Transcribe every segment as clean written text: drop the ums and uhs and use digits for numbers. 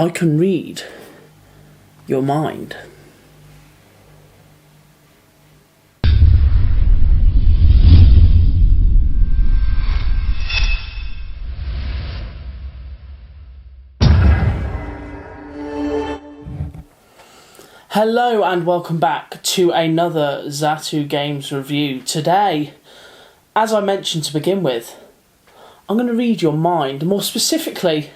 I can read your mind. Hello and welcome back to another Zatu Games review. Today, as I mentioned to begin with, I'm going to read your mind. More specifically,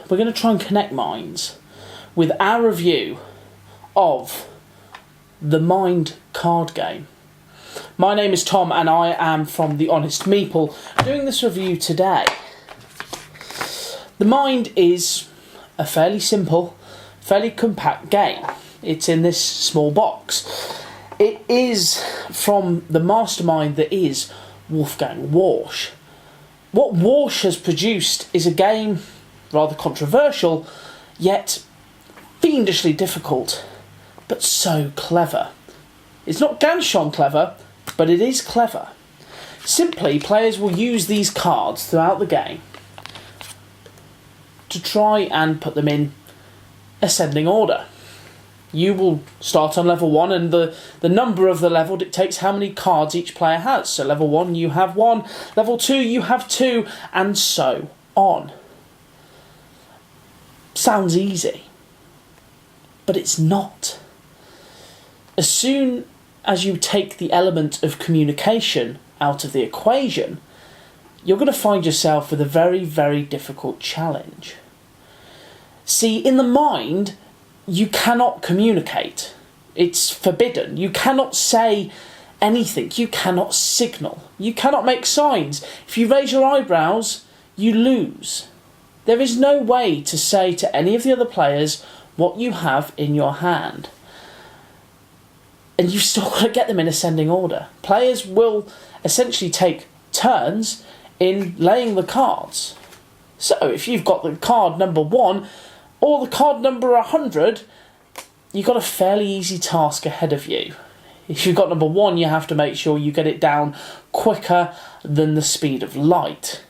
we're going to try and connect minds with our review of the Mind card game. My name is Tom and I am from The Honest Meeple, doing this review today. The Mind is a fairly simple, fairly compact game. It's in this small box. It is from the mastermind that is Wolfgang Warsch. What Warsch has produced is a game rather controversial, yet fiendishly difficult, but so clever. It's not ganz schön clever, but it is clever. Simply, players will use these cards throughout the game to try and put them in ascending order. You will start on level 1 and the number of the level dictates how many cards each player has. So level 1 you have 1, level 2 you have 2, and so on. Sounds easy, but it's not. As soon as you take the element of communication out of the equation, you're going to find yourself with a very, very difficult challenge. See, in the mind, you cannot communicate. It's forbidden. You cannot say anything. You cannot signal. You cannot make signs. If you raise your eyebrows, you lose. There is no way to say to any of the other players what you have in your hand. And you've still got to get them in ascending order. Players will essentially take turns in laying the cards. So if you've got the card number 1 or the card number 100, you've got a fairly easy task ahead of you. If you've got number 1, you have to make sure you get it down quicker than the speed of light.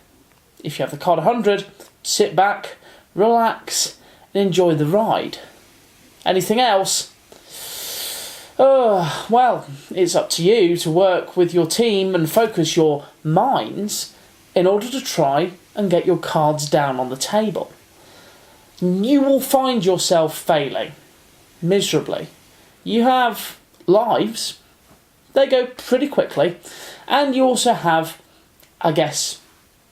If you have the card 100, sit back, relax, and enjoy the ride. Anything else? Well, it's up to you to work with your team and focus your minds in order to try and get your cards down on the table. You will find yourself failing miserably. You have lives, they go pretty quickly, and you also have, I guess,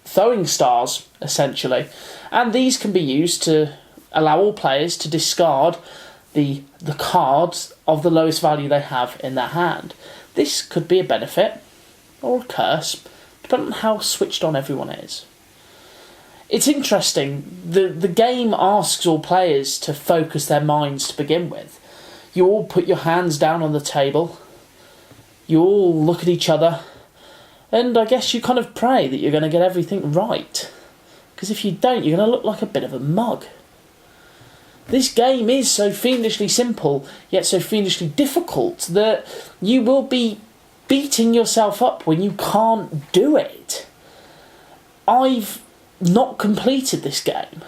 throwing stars, essentially, and these can be used to allow all players to discard the cards of the lowest value they have in their hand. This could be a benefit or a curse, depending on how switched on everyone is. It's interesting, the game asks all players to focus their minds to begin with. You all put your hands down on the table, you all look at each other, and I guess you kind of pray that you're going to get everything right. Because if you don't, you're going to look like a bit of a mug. This game is so fiendishly simple, yet so fiendishly difficult, that you will be beating yourself up when you can't do it. I've not completed this game.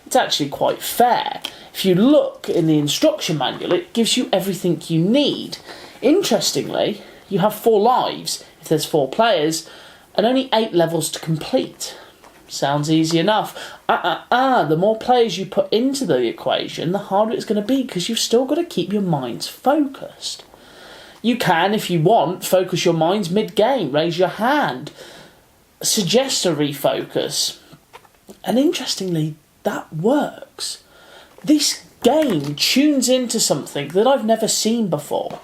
It's actually quite fair. If you look in the instruction manual, it gives you everything you need. Interestingly, you have 4 lives if there's 4 players, and only 8 levels to complete. Sounds easy enough. The more players you put into the equation, the harder it's going to be, because you've still got to keep your minds focused. You can, if you want, focus your minds mid-game, raise your hand, suggest a refocus, and interestingly, that works. This game tunes into something that I've never seen before.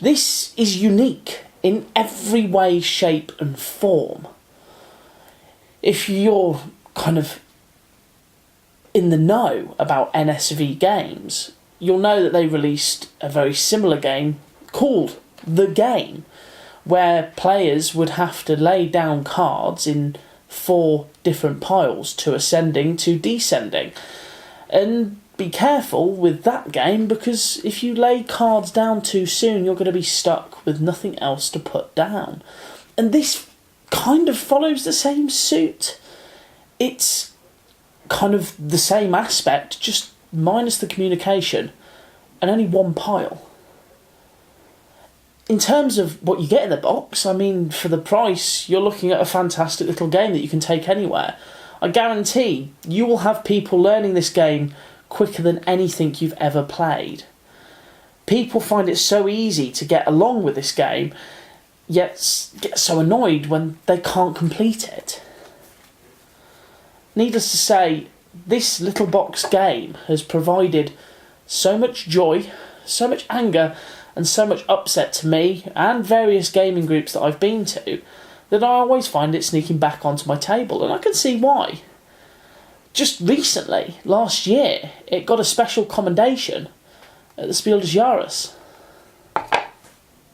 This is unique in every way, shape and form. If you're kind of in the know about NSV Games, you'll know that they released a very similar game called The Game, where players would have to lay down cards in 4 different piles, to ascending to descending. And be careful with that game, because if you lay cards down too soon, you're going to be stuck with nothing else to put down. And this kind of follows the same suit. It's kind of the same aspect, just minus the communication, and only one pile. In terms of what you get in the box, I mean, for the price, you're looking at a fantastic little game that you can take anywhere. I guarantee you will have people learning this game quicker than anything you've ever played. People find it so easy to get along with this game, yet get so annoyed when they can't complete it. Needless to say, this little box game has provided so much joy, so much anger, and so much upset to me and various gaming groups that I've been to, that I always find it sneaking back onto my table, and I can see why. Just recently, last year, it got a special commendation at the Spiel des Jahres.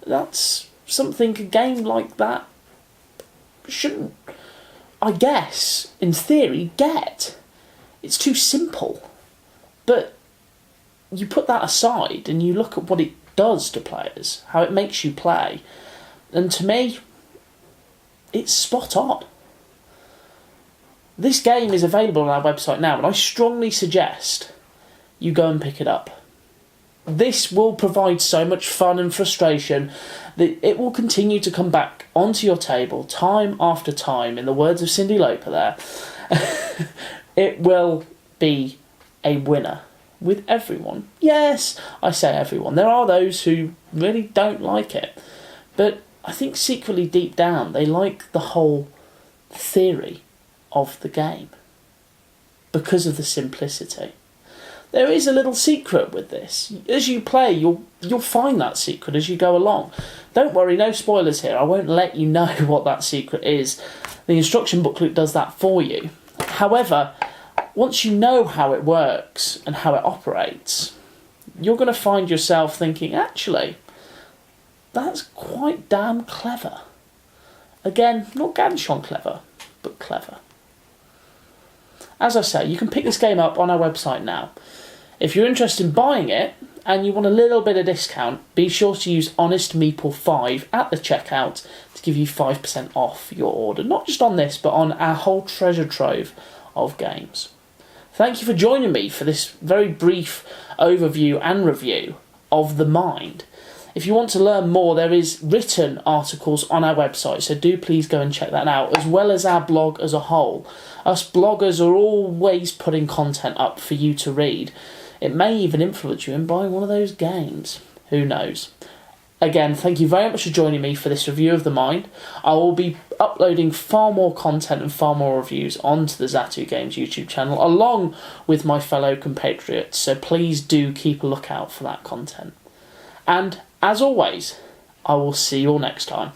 That's something a game like that shouldn't, I guess, in theory, get. It's too simple. But you put that aside and you look at what it does to players, how it makes you play, and to me, it's spot on. This game is available on our website now, and I strongly suggest you go and pick it up. This will provide so much fun and frustration that it will continue to come back onto your table time after time. In the words of Cyndi Lauper there, it will be a winner with everyone. Yes, I say everyone. There are those who really don't like it, but I think secretly deep down they like the whole theory of the game because of the simplicity. There is a little secret with this. As you play, you'll find that secret as you go along. Don't worry, no spoilers here. I won't let you know what that secret is. The instruction booklet does that for you. However, once you know how it works and how it operates, you're going to find yourself thinking, actually, that's quite damn clever. Again, not Ganshon clever, but clever. As I say, you can pick this game up on our website now. If you're interested in buying it and you want a little bit of discount, be sure to use HonestMeeple5 at the checkout to give you 5% off your order. Not just on this, but on our whole treasure trove of games. Thank you for joining me for this very brief overview and review of The Mind. If you want to learn more, there is written articles on our website, so do please go and check that out, as well as our blog as a whole. Us bloggers are always putting content up for you to read. It may even influence you in buying one of those games. Who knows? Again, thank you very much for joining me for this review of The Mind. I will be uploading far more content and far more reviews onto the Zatu Games YouTube channel, along with my fellow compatriots, so please do keep a lookout for that content. And, as always, I will see you all next time.